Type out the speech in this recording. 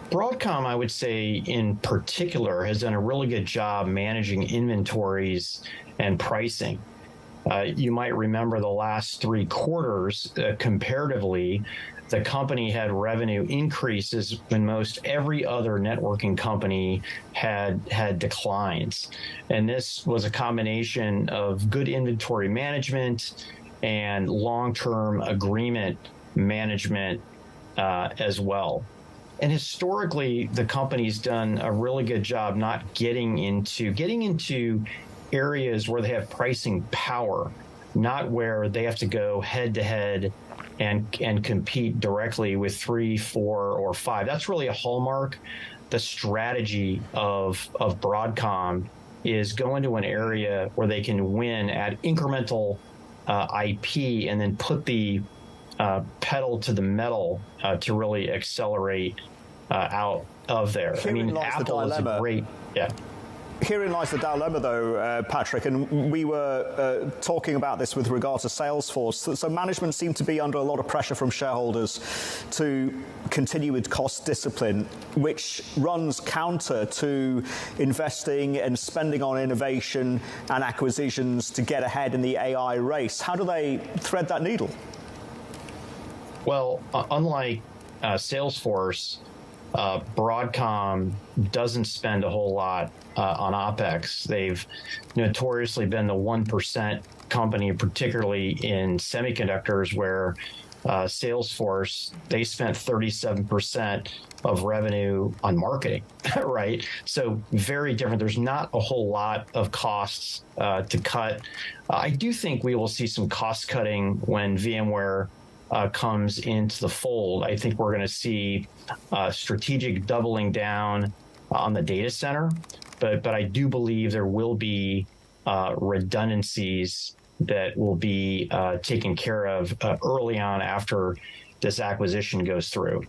Broadcom, I would say in particular, has done a really good job managing inventories and pricing. You might remember the last 3 quarters, comparatively, the company had revenue increases when most every other networking company had declines. And this was a combination of good inventory management and long-term agreement management as well. And historically, the company's done a really good job not getting into areas where they have pricing power, not where they have to go head to head and compete directly with 3, 4, or 5. That's really a hallmark. The strategy of Broadcom is go into an area where they can win at incremental IP and then put the pedal to the metal to really accelerate out of there. Herein lies Apple is a great, yeah. Herein lies the dilemma, though, Patrick, and we were talking about this with regard to Salesforce. So management seemed to be under a lot of pressure from shareholders to continue with cost discipline, which runs counter to investing and spending on innovation and acquisitions to get ahead in the AI race. How do they thread that needle? Well, unlike Salesforce, Broadcom doesn't spend a whole lot on OpEx. They've notoriously been the 1% company, particularly in semiconductors, where Salesforce, they spent 37% of revenue on marketing, right? So very different. There's not a whole lot of costs to cut. I do think we will see some cost cutting when VMware comes into the fold. I think we're going to see strategic doubling down on the data center, but I do believe there will be redundancies that will be taken care of early on after this acquisition goes through.